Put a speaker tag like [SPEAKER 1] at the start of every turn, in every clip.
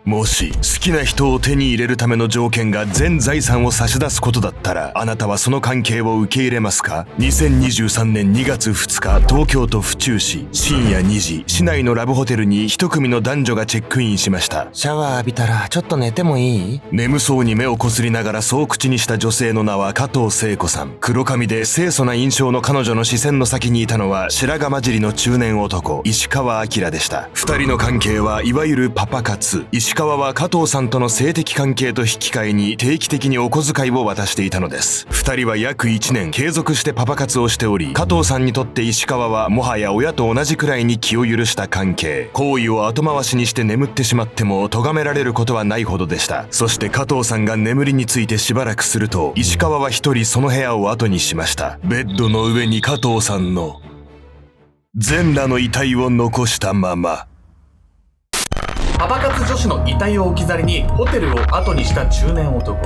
[SPEAKER 1] もし好きな人を手に入れるための条件が全財産を差し出すことだったら、あなたはその関係を受け入れますか？ 2023 年2月2日、東京都府中市、深夜2時、市内のラブホテルに一組の男女がチェックインしました。
[SPEAKER 2] シャワー浴びたらちょっと寝てもいい？
[SPEAKER 1] 眠そうに目をこすりながらそう口にした女性の名は加藤聖子さん。黒髪で清楚な印象の彼女の視線の先にいたのは白髪混じりの中年男、石川明でした。二人の関係はいわゆるパパ活。石川は加藤さんとの性的関係と引き換えに定期的にお小遣いを渡していたのです。二人は約1年継続してパパ活をしており、加藤さんにとって石川はもはや親と同じくらいに気を許した関係。行為を後回しにして眠ってしまっても咎められることはないほどでした。そして加藤さんが眠りについてしばらくすると、石川は一人その部屋を後にしました。ベッドの上に加藤さんの全裸の遺体を残したまま。
[SPEAKER 3] パパ活女子の遺体を置き去りにホテルを後にした中年男。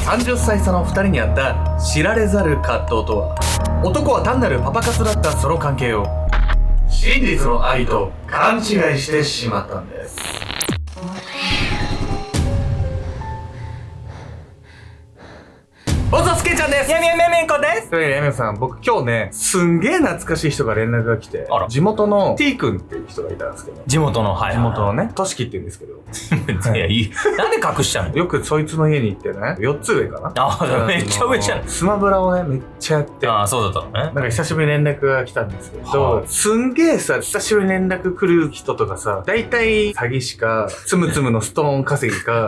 [SPEAKER 3] 30歳差の2人にあった知られざる葛藤とは。男は単なるパパ活だったその関係を真実の愛と勘違いしてしまったんです。おぞすけちゃんです。
[SPEAKER 2] やみやみやみこです。
[SPEAKER 3] というわけで、やみさん、僕今日ね、すんげえ懐かしい人が連絡が来て、地元の T 君っていう人がいたんですけど、
[SPEAKER 2] 地元の、はい。
[SPEAKER 3] 地元のね、としきって言うんですけど、
[SPEAKER 2] いや、いい。なんで隠したの？
[SPEAKER 3] よくそいつの家に行ってね、4つ上かな。
[SPEAKER 2] あ、めっちゃ上じゃん。
[SPEAKER 3] スマブラをね、めっちゃやって。
[SPEAKER 2] ああ、そうだったのね。
[SPEAKER 3] なんか久しぶりに連絡が来たんですけど、すんげえさ、久しぶりに連絡来る人とかさ、大体詐欺師か、つむつむのストーン稼ぎか、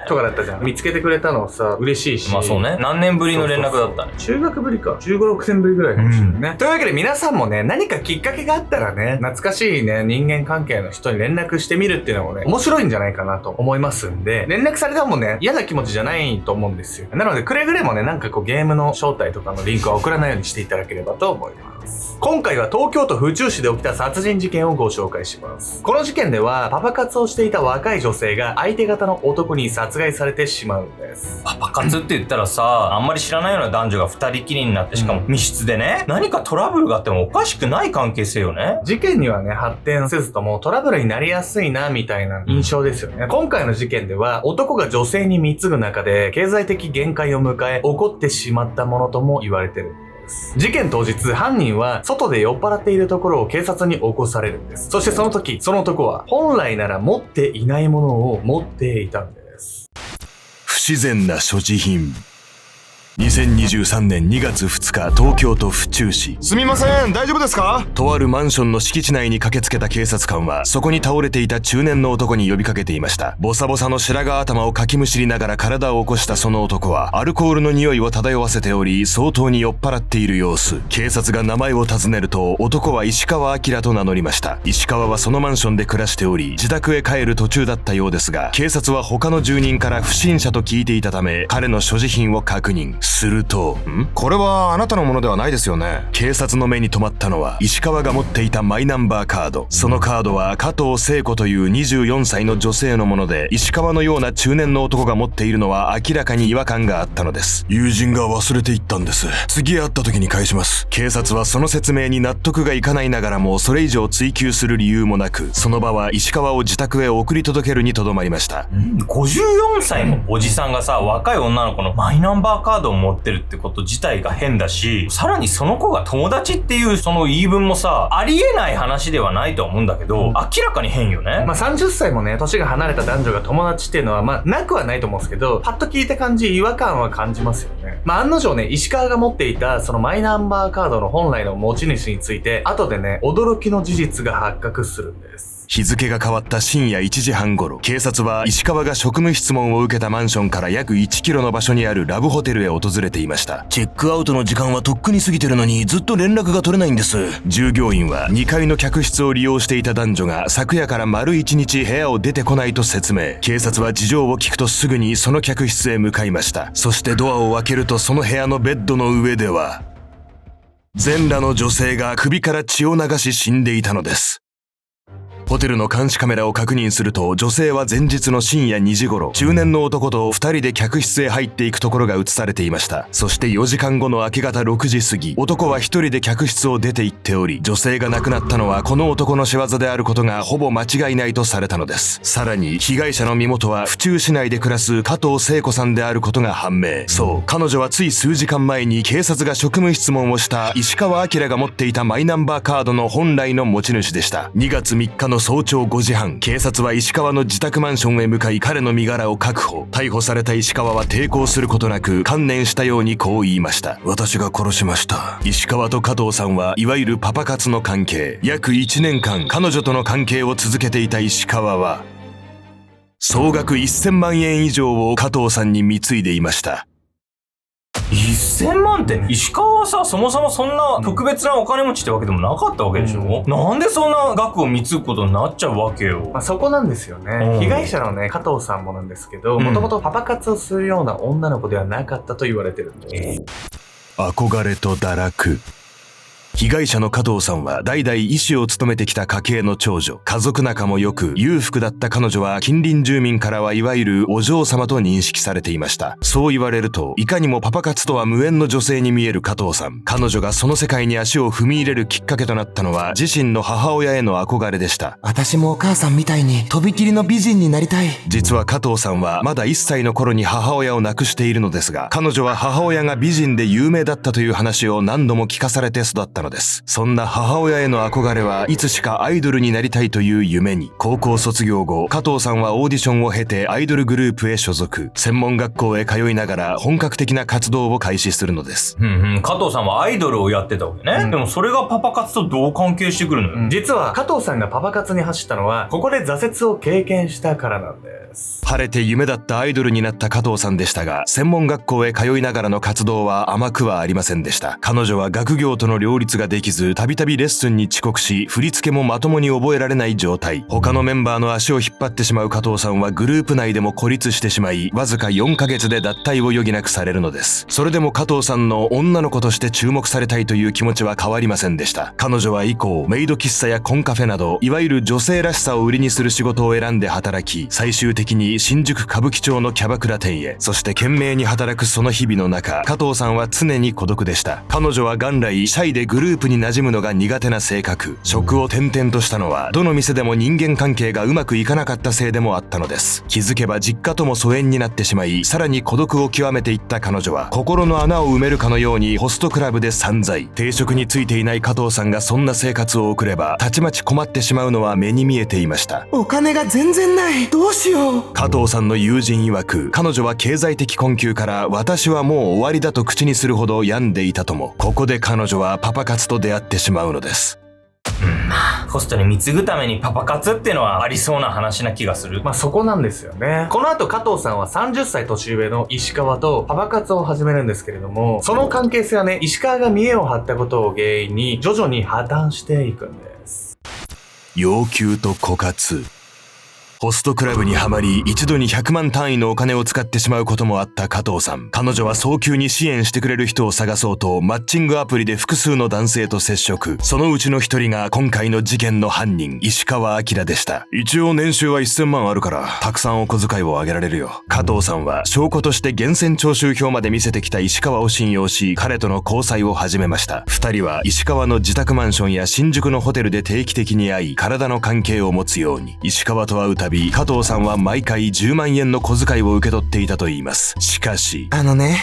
[SPEAKER 3] とかだったじゃん。見つけてくれたのさ、嬉しいし。
[SPEAKER 2] まあそうね。何年ぶりの連絡だったね。
[SPEAKER 3] 中学ぶりか。15、6年ぶりぐらいかもしれないね。というわけで皆さんもね、何かきっかけがあったらね、懐かしいね、人間関係の人に連絡してみるっていうのもね、面白いんじゃないかなと思いますんで、連絡されたもね、嫌な気持ちじゃないと思うんですよ。なので、くれぐれもね、なんかこうゲームの招待とかのリンクは送らないようにしていただければと思います。今回は東京都府中市で起きた殺人事件をご紹介します。この事件では、パパ活をしていた若い女性が相手方の男に殺害されてしまうんです。
[SPEAKER 2] パパ活って言ったらさ、あんまり知らないような男女が二人きりになって、しかも密室でね、何かトラブルがあってもおかしくない関係性よね。
[SPEAKER 3] 事件にはね、発展せずともトラブルになりやすいな、みたいな印象ですよね。今回の事件では、男が女性に貢ぐ中で、経済的限界を迎え、起こってしまったものとも言われてる。事件当日、犯人は外で酔っ払っているところを警察に起こされるんです。そしてその時、その男は本来なら持っていないものを持っていたんです。
[SPEAKER 1] 不自然な所持品。2023年2月2日、東京都府中市。
[SPEAKER 4] すみません、大丈夫ですか？
[SPEAKER 1] とあるマンションの敷地内に駆けつけた警察官は、そこに倒れていた中年の男に呼びかけていました。ボサボサの白髪頭をかきむしりながら体を起こしたその男は、アルコールの匂いを漂わせており、相当に酔っ払っている様子。警察が名前を尋ねると、男は石川明と名乗りました。石川はそのマンションで暮らしており、自宅へ帰る途中だったようですが、警察は他の住人から不審者と聞いていたため、彼の所持品を確認。すると、
[SPEAKER 4] これはあなたのものではないですよね。
[SPEAKER 1] 警察の目に留まったのは石川が持っていたマイナンバーカード。そのカードは加藤聖子という24歳の女性のもので、石川のような中年の男が持っているのは明らかに違和感があったのです。友人が忘れていったんです。次会った時に返します。警察はその説明に納得がいかないながらも、それ以上追及する理由もなく、その場は石川を自宅へ送り届けるにとどまりました。
[SPEAKER 2] 54歳のおじさんがさ、若い女の子のマイナンバーカードを持ってるってこと自体が変だし、さらにその子が友達っていうその言い分もさ、ありえない話ではないと思うんだけど、明らかに変よね。
[SPEAKER 3] まあ30歳もね、年が離れた男女が友達っていうのはまあなくはないと思うんですけど、パッと聞いた感じ違和感は感じますよね。まあ案の定ね、石川が持っていたそのマイナンバーカードの本来の持ち主について、後でね、驚きの事実が発覚するんです。
[SPEAKER 1] 日付が変わった深夜1時半頃、警察は石川が職務質問を受けたマンションから約1キロの場所にあるラブホテルへ訪れていました。チェックアウトの時間はとっくに過ぎてるのにずっと連絡が取れないんです。従業員は2階の客室を利用していた男女が昨夜から丸1日部屋を出てこないと説明。警察は事情を聞くとすぐにその客室へ向かいました。そしてドアを開けると、その部屋のベッドの上では全裸の女性が首から血を流し死んでいたのです。ホテルの監視カメラを確認すると、女性は前日の深夜2時頃、中年の男と2人で客室へ入っていくところが映されていました。そして4時間後の明け方6時過ぎ、男は1人で客室を出て行っており、女性が亡くなったのはこの男の仕業であることがほぼ間違いないとされたのです。さらに被害者の身元は府中市内で暮らす加藤聖子さんであることが判明。そう、彼女はつい数時間前に警察が職務質問をした石川明が持っていたマイナンバーカードの本来の持ち主でした。2月3日の早朝5時半、警察は石川の自宅マンションへ向かい、彼の身柄を確保。逮捕された石川は抵抗することなく観念したようにこう言いました。私が殺しました。石川と加藤さんはいわゆるパパ活の関係。約1年間彼女との関係を続けていた石川は総額1000万円以上を加藤さんに貢いでいました。
[SPEAKER 2] 1000万って石川はさ、そもそもそんな特別なお金持ちってわけでもなかったわけでしょ、なんでそんな額を貢ぐことになっちゃうわけよ。
[SPEAKER 3] まあ、そこなんですよね。被害者のね、加藤さんもなんですけど、もともとパパ活をするような女の子ではなかったと言われてるんです。
[SPEAKER 1] 憧れと堕落。被害者の加藤さんは代々医師を務めてきた家系の長女。家族仲も良く裕福だった彼女は近隣住民からはいわゆるお嬢様と認識されていました。そう言われると、いかにもパパ活とは無縁の女性に見える加藤さん。彼女がその世界に足を踏み入れるきっかけとなったのは自身の母親への憧れでした。
[SPEAKER 5] 私もお母さんみたいにとびきりの美人になりたい。
[SPEAKER 1] 実は加藤さんはまだ1歳の頃に母親を亡くしているのですが、彼女は母親が美人で有名だったという話を何度も聞かされて育ったのです。そんな母親への憧れはいつしかアイドルになりたいという夢に。高校卒業後、加藤さんはオーディションを経てアイドルグループへ所属。専門学校へ通いながら本格的な活動を開始するのです。
[SPEAKER 2] 加藤さんはアイドルをやってたわけね。でもそれがパパ活とどう関係してくるのよ。
[SPEAKER 3] 実は加藤さんがパパ活に走ったのは、ここで挫折を経験したからなんです。
[SPEAKER 1] 晴れて夢だったアイドルになった加藤さんでしたが、専門学校へ通いながらの活動は甘くはありませんでした。彼女は学業との両立ができず、たびたびレッスンに遅刻し、振り付けもまともに覚えられない状態。他のメンバーの足を引っ張ってしまう加藤さんはグループ内でも孤立してしまい、わずか4ヶ月で脱退を余儀なくされるのです。それでも加藤さんの女の子として注目されたいという気持ちは変わりませんでした。彼女は以降、メイド喫茶やコンカフェなど、いわゆる女性らしさを売りにする仕事を選んで働き、最終的に新宿歌舞伎町のキャバクラ店へ。そして懸命に働くその日々の中、加藤さんは常に孤独でした。彼女は元来シャイでグループに馴染むのが苦手な性格。職を転々としたのはどの店でも人間関係がうまくいかなかったせいでもあったのです。気づけば実家とも疎遠になってしまい、さらに孤独を極めていった彼女は心の穴を埋めるかのようにホストクラブで散財。定職についていない加藤さんがそんな生活を送ればたちまち困ってしまうのは目に見えていました。
[SPEAKER 5] お金が全然ない。どうしよう。
[SPEAKER 1] 加藤さんの友人曰く、彼女は経済的困窮から私はもう終わりだと口にするほど病んでいたとも。ここで彼女はパパ活と出会ってしまうのです。
[SPEAKER 2] ホストに貢ぐためにパパ活っていうのはありそうな話な気がする。
[SPEAKER 3] まあそこなんですよね。この後加藤さんは30歳年上の石川とパパ活を始めるんですけれども、その関係性はね、石川が見栄を張ったことを原因に徐々に破綻していくんです。
[SPEAKER 1] 要求と枯渇。ホストクラブにはまり、一度に100万単位のお金を使ってしまうこともあった加藤さん。彼女は早急に支援してくれる人を探そうと、マッチングアプリで複数の男性と接触。そのうちの一人が今回の事件の犯人、石川明でした。一応年収は1000万あるから、たくさんお小遣いをあげられるよ。加藤さんは証拠として源泉徴収票まで見せてきた石川を信用し、彼との交際を始めました。二人は石川の自宅マンションや新宿のホテルで定期的に会い、体の関係を持つように。石川と会うたび、加藤さんは毎回10万円の小遣いを受け取っていたといいます。しかし、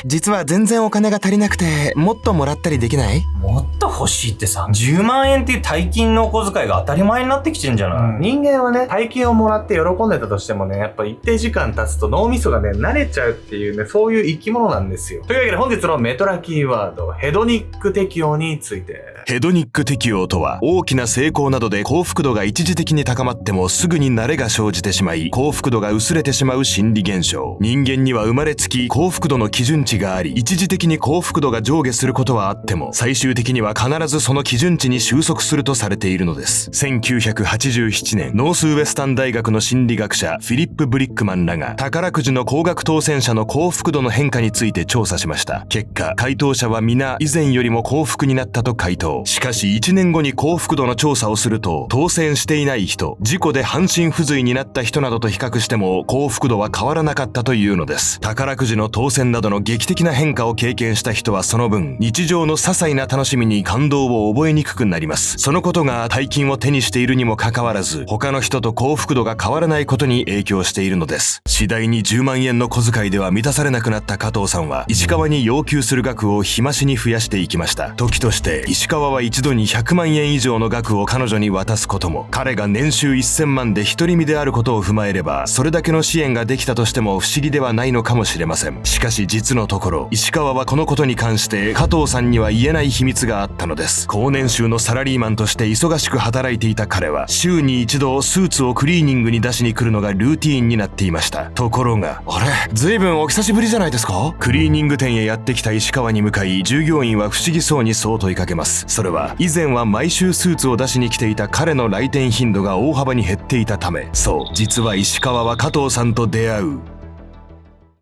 [SPEAKER 5] 実は全然お金が足りなくて、もっともらったりできない？
[SPEAKER 2] もっと欲しいってさ、10万円っていう大金のお小遣いが当たり前になってきてんじゃない？
[SPEAKER 3] 人間はね、大金をもらって喜んでたとしてもね、やっぱ一定時間経つと脳みそがね、慣れちゃうっていうね、そういう生き物なんですよ。というわけで本日のメトラキーワード、ヘドニック適応について。
[SPEAKER 1] ヘドニック適応とは、大きな成功などで幸福度が一時的に高まってもすぐに慣れが生じてしまい、幸福度が薄れてしまう心理現象。人間には生まれつき幸福度の基準値があり、一時的に幸福度が上下することはあっても、最終的には必必ずその基準値に収束するとされているのです。1987年、ノースウェスタン大学の心理学者フィリップ・ブリックマンらが宝くじの高額当選者の幸福度の変化について調査しました。結果、回答者は皆以前よりも幸福になったと回答。しかし1年後に幸福度の調査をすると、当選していない人、事故で半身不随になった人などと比較しても幸福度は変わらなかったというのです。宝くじの当選などの劇的な変化を経験した人はその分、日常の些細な楽しみに感動を覚えにくくなります。そのことが大金を手にしているにもかかわらず、他の人と幸福度が変わらないことに影響しているのです。次第に10万円の小遣いでは満たされなくなった加藤さんは、石川に要求する額を日増しに増やしていきました。時として石川は一度に100万円以上の額を彼女に渡すことも。彼が年収1000万で独り身であることを踏まえれば、それだけの支援ができたとしても不思議ではないのかもしれません。しかし実のところ、石川はこのことに関して加藤さんには言えない秘密があったのです。高年収のサラリーマンとして忙しく働いていた彼は、週に一度スーツをクリーニングに出しに来るのがルーティーンになっていました。ところが、
[SPEAKER 4] あれ、ずいぶんお久しぶりじゃないですか？
[SPEAKER 1] クリーニング店へやってきた石川に向かい、従業員は不思議そうにそう問いかけます。それは、以前は毎週スーツを出しに来ていた彼の来店頻度が大幅に減っていたため。そう、実は石川は加藤さんと出会う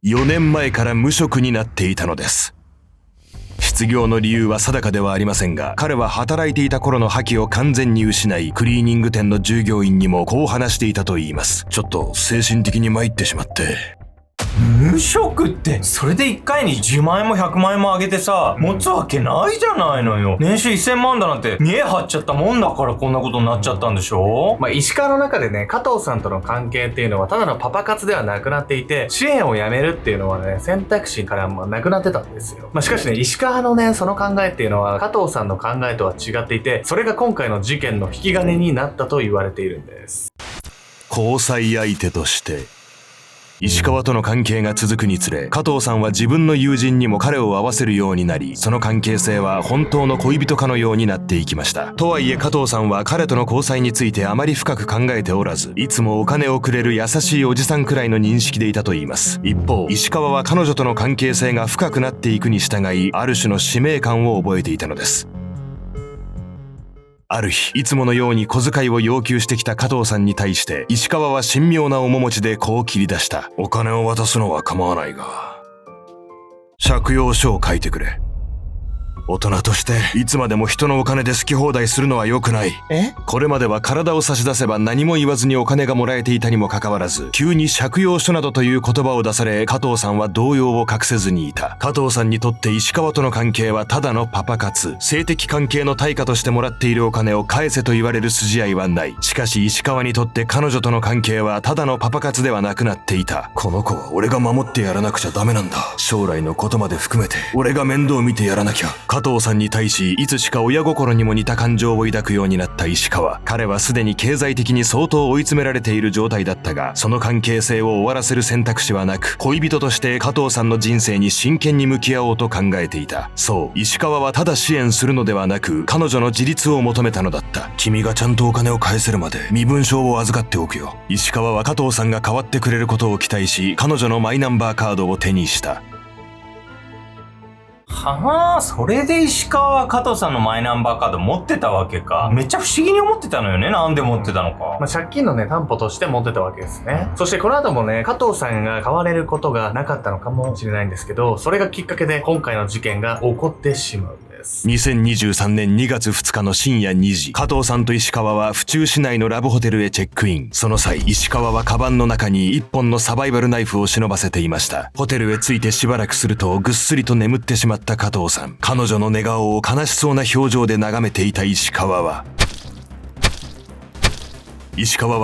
[SPEAKER 1] 4年前から無職になっていたのです。失業の理由は定かではありませんが、彼は働いていた頃の覇気を完全に失い、クリーニング店の従業員にもこう話していたといいます。ちょっと精神的に参ってしまって。
[SPEAKER 2] 無職って、それで1回に10万円も100万円も上げてさ、持つわけないじゃないのよ。年収1000万だなんて見え張っちゃったもんだからこんなことになっちゃったんでしょ。
[SPEAKER 3] 石川の中でね、加藤さんとの関係っていうのはただのパパ活ではなくなっていて、支援をやめるっていうのはね、選択肢からなくなってたんですよ。しかしね、石川のね、その考えっていうのは加藤さんの考えとは違っていて、それが今回の事件の引き金になったと言われているんです。
[SPEAKER 1] 交際相手として石川との関係が続くにつれ、加藤さんは自分の友人にも彼を会わせるようになり、その関係性は本当の恋人かのようになっていきました。とはいえ加藤さんは彼との交際についてあまり深く考えておらず、いつもお金をくれる優しいおじさんくらいの認識でいたといいます。一方、石川は彼女との関係性が深くなっていくに従い、ある種の使命感を覚えていたのです。ある日、いつものように小遣いを要求してきた加藤さんに対して、石川は神妙な面持ちでこう切り出した。お金を渡すのは構わないが、借用書を書いてくれ。大人としていつまでも人のお金で好き放題するのは良くない。これまでは体を差し出せば何も言わずにお金がもらえていたにもかかわらず、急に借用書などという言葉を出され、加藤さんは動揺を隠せずにいた。加藤さんにとって石川との関係はただのパパ活。性的関係の対価としてもらっているお金を返せと言われる筋合いはない。しかし石川にとって彼女との関係はただのパパ活ではなくなっていた。この子は俺が守ってやらなくちゃダメなんだ。将来のことまで含めて俺が面倒見てやらなきゃ。加藤さんに対し、いつしか親心にも似た感情を抱くようになった石川。彼はすでに経済的に相当追い詰められている状態だったが、その関係性を終わらせる選択肢はなく、恋人として加藤さんの人生に真剣に向き合おうと考えていた。そう、石川はただ支援するのではなく、彼女の自立を求めたのだった。君がちゃんとお金を返せるまで身分証を預かっておくよ。石川は加藤さんが変わってくれることを期待し、彼女のマイナンバーカードを手にした。
[SPEAKER 2] はあ、それで石川は加藤さんのマイナンバーカード持ってたわけか。めっちゃ不思議に思ってたのよね。なんで持ってたのか。
[SPEAKER 3] 借金のね、担保として持ってたわけですね。そしてこの後もね、加藤さんが変われることがなかったのかもしれないんですけど、それがきっかけで今回の事件が起こってしまうんです。
[SPEAKER 1] 2023年2月2日の深夜2時、加藤さんと石川は府中市内のラブホテルへチェックイン。その際、石川はカバンの中に1本のサバイバルナイフを忍ばせていました。ホテルへ着いてしばらくすると、ぐっすりと眠ってしまった加藤さん。彼女の寝顔を悲しそうな表情で眺めていた石川は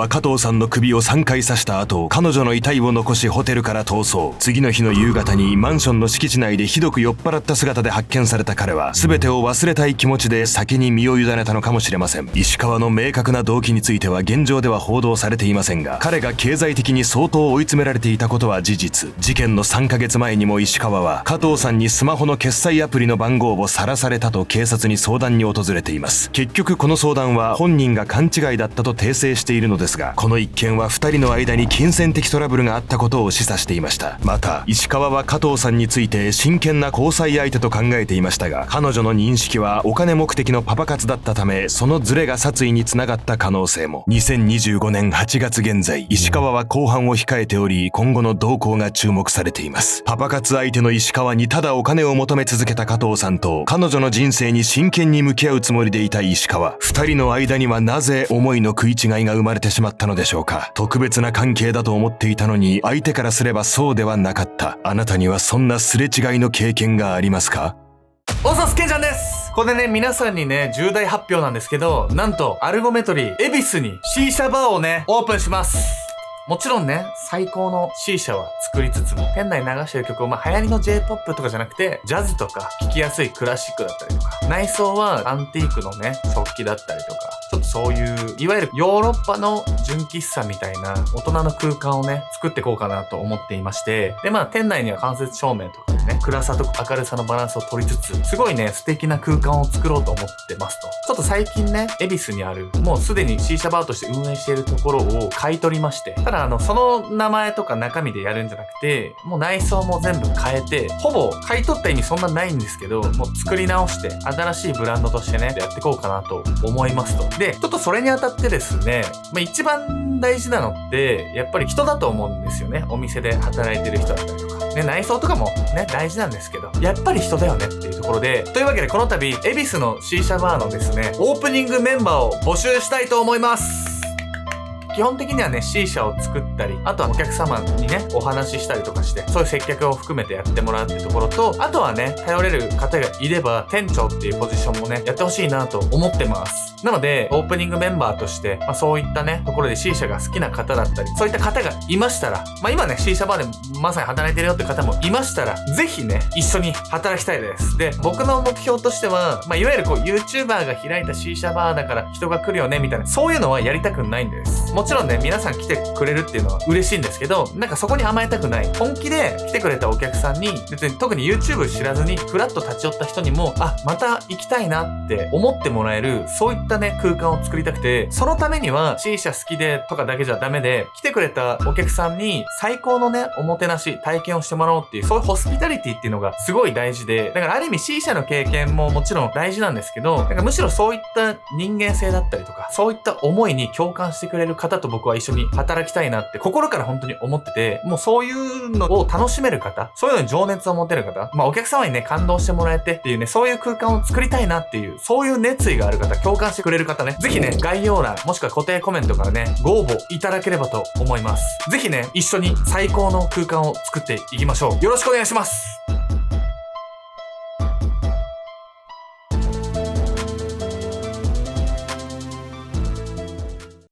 [SPEAKER 1] 加藤さんの首を3回刺した後、彼女の遺体を残しホテルから逃走。次の日の夕方にマンションの敷地内でひどく酔っ払った姿で発見された彼は、全てを忘れたい気持ちで酒に身を委ねたのかもしれません。石川の明確な動機については現状では報道されていませんが、彼が経済的に相当追い詰められていたことは事実。事件の3ヶ月前にも石川は加藤さんにスマホの決済アプリの番号を晒されたと警察に相談に訪れています。結局この相談は本人が勘違いだったと訂正しているのですが、この一件は2人の間に金銭的トラブルがあったことを示唆していました。また石川は加藤さんについて真剣な交際相手と考えていましたが、彼女の認識はお金目的のパパ活だったため、そのズレが殺意につながった可能性も。2025年8月現在、石川は公判を控えており、今後の動向が注目されています。パパ活相手の石川にただお金を求め続けた加藤さんと、彼女の人生に真剣に向き合うつもりでいた石川、2人の間にはなぜ思いの食い違いが生まれてしまったのでしょうか。特別な関係だと思っていたのに、相手からすればそうではなかった。あなたにはそんなすれ違いの経験がありますか？
[SPEAKER 3] おさすけんちゃんです。これでね、皆さんにね、重大発表なんですけど、なんと、アルゴメトリー、恵比寿に C 社バーをね、オープンします。もちろんね、最高の C 社は作りつつも、店内に流してる曲を流行りの J-POP とかじゃなくて、ジャズとか、聴きやすいクラシックだったりとか、内装はアンティークのね、食器だったりとか、ちょっとそういう、いわゆるヨーロッパの純喫茶みたいな大人の空間をね、作っていこうかなと思っていまして、で、店内には間接照明とかでね、暗さと明るさのバランスを取りつつ、すごいね、素敵な空間を作ろうと思ってますと。ちょっと最近ね、恵比寿にある、もうすでに C 社バーとして運営しているところを買い取りまして、ただその名前とか中身でやるんじゃなくて、もう内装も全部変えて、ほぼ買い取った意味そんなないんですけど、もう作り直して、新しいブランドとしてね、やっていこうかなと思いますと。で、ちょっとそれにあたってですね、一番大事なのって、やっぱり人だと思うんですよね。お店で働いてる人だったりとか。ね、内装とかもね、大事なんですけど、やっぱり人だよねっていうところで、というわけでこの度、恵比寿の C 社バーのですね、オープニングメンバーを募集したいと思います。基本的にはね、C 社を作ったり、あとはお客様にね、お話ししたりとかして、そういう接客を含めてやってもらうっていうところと、あとはね、頼れる方がいれば、店長っていうポジションもね、やってほしいなと思ってます。なので、オープニングメンバーとして、そういったね、ところで C 社が好きな方だったり、そういった方がいましたら、今ね、C 社バーでまさに働いてるよって方もいましたら、ぜひね、一緒に働きたいです。で、僕の目標としては、いわゆるYouTuber が開いた C 社バーだから人が来るよね、みたいな、そういうのはやりたくないんです。もちろんね、皆さん来てくれるっていうのは嬉しいんですけど、なんかそこに甘えたくない。本気で来てくれたお客さんに、別に特に YouTube 知らずに、フラッと立ち寄った人にも、また行きたいなって思ってもらえる、そういったね、空間を作りたくて、そのためには C 社好きでとかだけじゃダメで、来てくれたお客さんに最高のね、おもてなし、体験をしてもらおうっていう、そういうホスピタリティっていうのがすごい大事で、だからある意味 C 社の経験ももちろん大事なんですけど、なんかむしろそういった人間性だったりとか、そういった思いに共感してくれる方と僕は一緒に働きたいなって心から本当に思ってて、もうそういうのを楽しめる方、そういうのに情熱を持てる方、お客様にね、感動してもらえてっていうね、そういう空間を作りたいなっていう、そういう熱意がある方、共感してくれる方ね、ぜひね、概要欄、もしくは固定コメントからね、ご応募いただければと思います。ぜひね、一緒に最高の空間を作っていきましょう。よろしくお願いします。